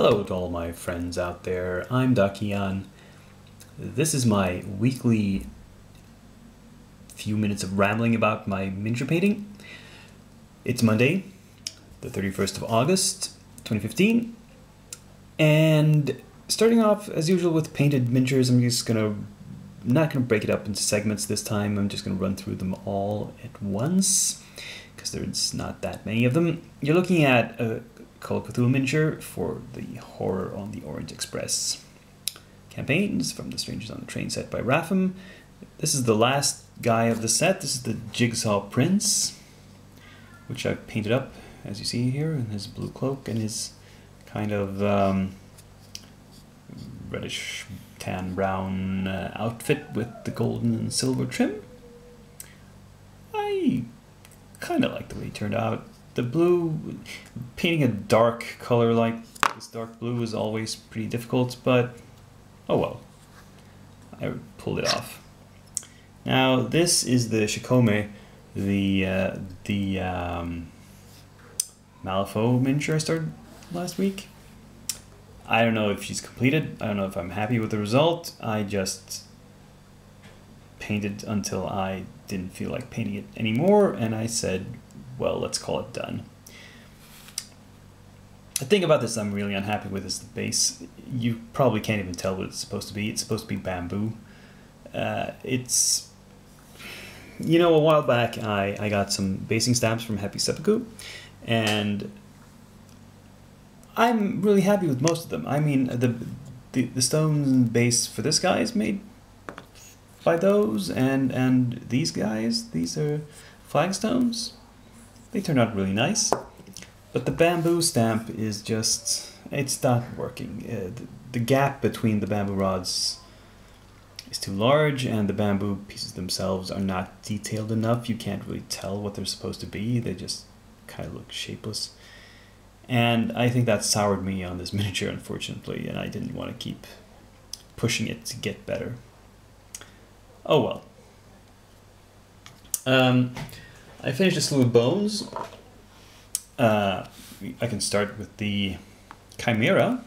Hello to all my friends out there, I'm Dakian. This is my weekly few minutes of rambling about my miniature painting. It's Monday, the 31st of August, 2015, and starting off as usual with painted miniatures. I'm just not gonna break it up into segments this time. I'm just gonna run through them all at once because there's not that many of them. You're looking at a Call of Cthulhu miniature for the Horror on the Orient Express campaigns from the Strangers on the Train set by Rapham. This is the last guy of the set. This is the Jigsaw Prince, which I've painted up, as you see here, in his blue cloak and his kind of reddish tan brown outfit with the golden and silver trim. I kind of like the way he turned out. The blue, painting a dark color like this dark blue is always pretty difficult, but oh well, I pulled it off. Now this is the Shikome, the Malifaux miniature I started last week. I don't know if she's completed. I don't know if I'm happy with the result. I just painted until I didn't feel like painting it anymore, and I said, well, let's call it done. The thing about this I'm really unhappy with is the base. You probably can't even tell what it's supposed to be. It's supposed to be bamboo. It's, you know, a while back I got some basing stamps from Happy Seppuku, and I'm really happy with most of them. I mean, the stone base for this guy is made by those, and these guys, these are flagstones. They turned out really nice, but the bamboo stamp is just, it's not working. The gap between the bamboo rods is too large, and the bamboo pieces themselves are not detailed enough. You can't really tell what they're supposed to be. They just kind of look shapeless. And I think that soured me on this miniature, unfortunately, and I didn't want to keep pushing it to get better. Oh well. I finished a slew of bones. I can start with the Chimera,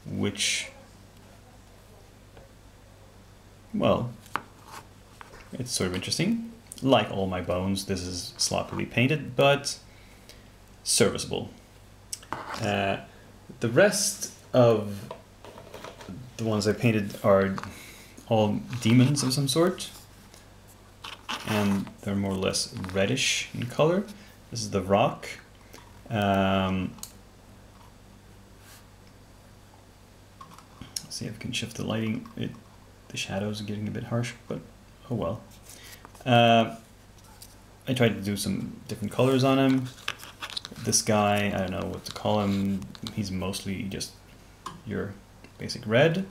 which, well, it's sort of interesting. Like all my bones, this is sloppily painted, but serviceable. The rest of the ones I painted are all demons of some sort, and they're more or less reddish in color. This is the rock. Let's see if I can shift the lighting. The shadows are getting a bit harsh, but oh well. I tried to do some different colors on him. This guy, I don't know what to call him. He's mostly just your basic red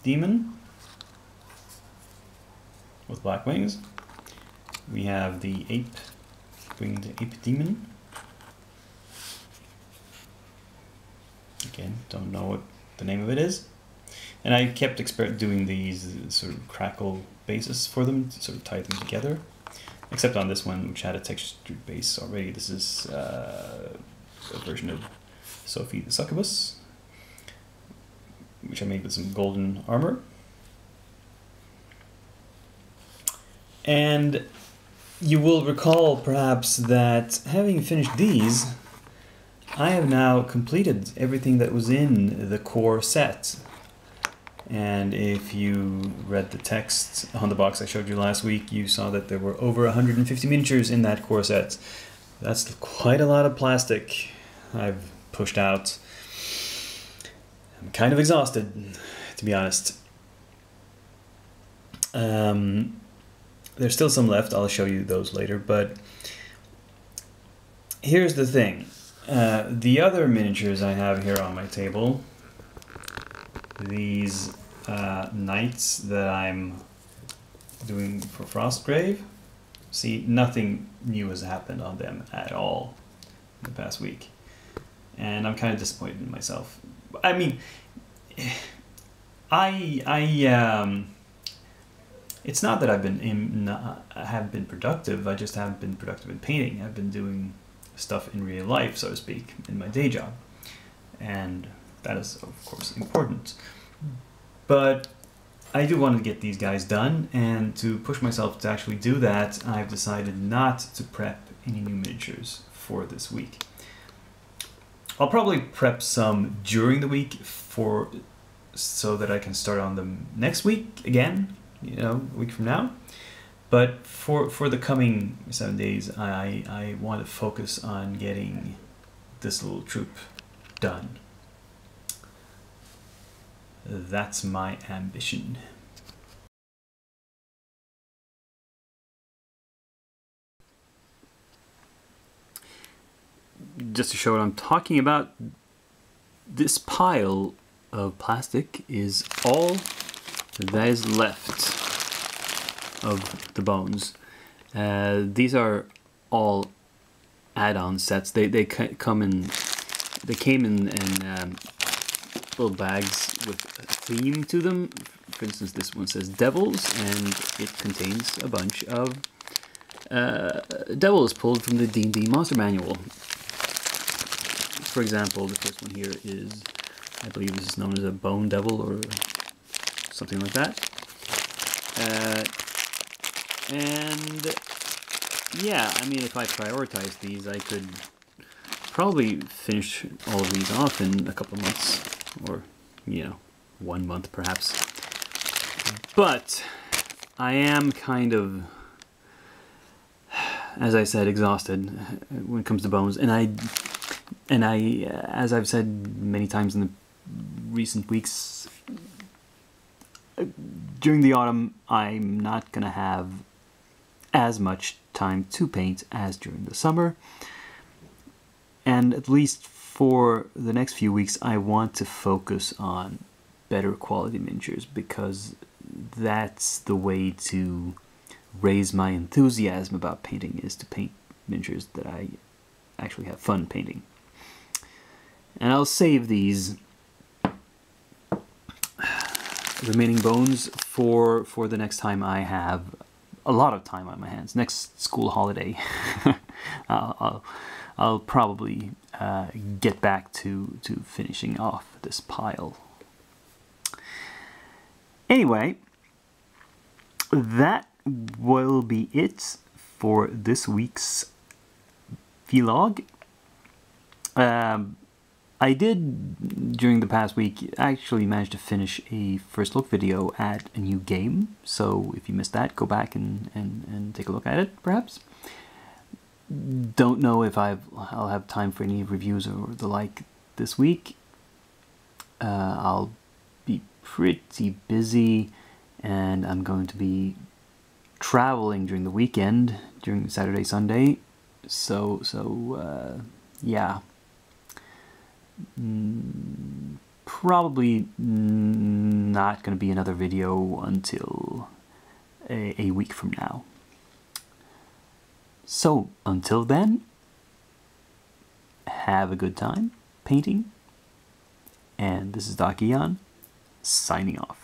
demon with black wings. We have the winged ape demon. Again, don't know what the name of it is. And I kept doing these sort of crackle bases for them to sort of tie them together. Except on this one, which had a textured base already. This is a version of Sophie the Succubus, which I made with some golden armor. And you will recall perhaps that having finished these, I have now completed everything that was in the core set. And if you read the text on the box I showed you last week, you saw that there were over 150 miniatures in that core set. That's quite a lot of plastic I've pushed out. I'm kind of exhausted, to be honest. There's still some left. I'll show you those later, but here's the thing. The other miniatures I have here on my table, these knights that I'm doing for Frostgrave, see, nothing new has happened on them at all in the past week. And I'm kind of disappointed in myself. I mean, it's not that I have been productive. I just haven't been productive in painting. I've been doing stuff in real life, so to speak, in my day job. and that is of course important. But I do want to get these guys done, and to push myself to actually do that, I've decided not to prep any new miniatures for this week. I'll probably prep some during the week so that I can start on them next week again, you know, a week from now. But for the coming 7 days, I want to focus on getting this little troop done. That's my ambition. Just to show what I'm talking about, this pile of plastic is all that is left of the bones. These are all add-on sets. They came in little bags with a theme to them. For instance, this one says Devils, and it contains a bunch of devils pulled from the D&D Monster Manual. For example, the first one here is, I believe this is known as a Bone Devil or something like that. And yeah, I mean, if I prioritize these, I could probably finish all of these off in a couple of months, or, you know, 1 month perhaps. But I am kind of, as I said, exhausted when it comes to bones, and I, as I've said many times in the recent weeks, during the autumn, I'm not gonna have as much time to paint as during the summer. And at least for the next few weeks, I want to focus on better quality miniatures, because that's the way to raise my enthusiasm about painting, is to paint miniatures that I actually have fun painting. And I'll save these remaining bones for the next time I have a lot of time on my hands. Next school holiday, I'll probably get back to finishing off this pile. Anyway, that will be it for this week's vlog. I did, during the past week, actually manage to finish a first look video at a new game, so if you missed that, go back and take a look at it, perhaps. Don't know if I'll have time for any reviews or the like this week. I'll be pretty busy, and I'm going to be traveling during the weekend, during Saturday, Sunday, so yeah. Probably not going to be another video until a week from now. So until then, have a good time painting, and this is Dakian signing off.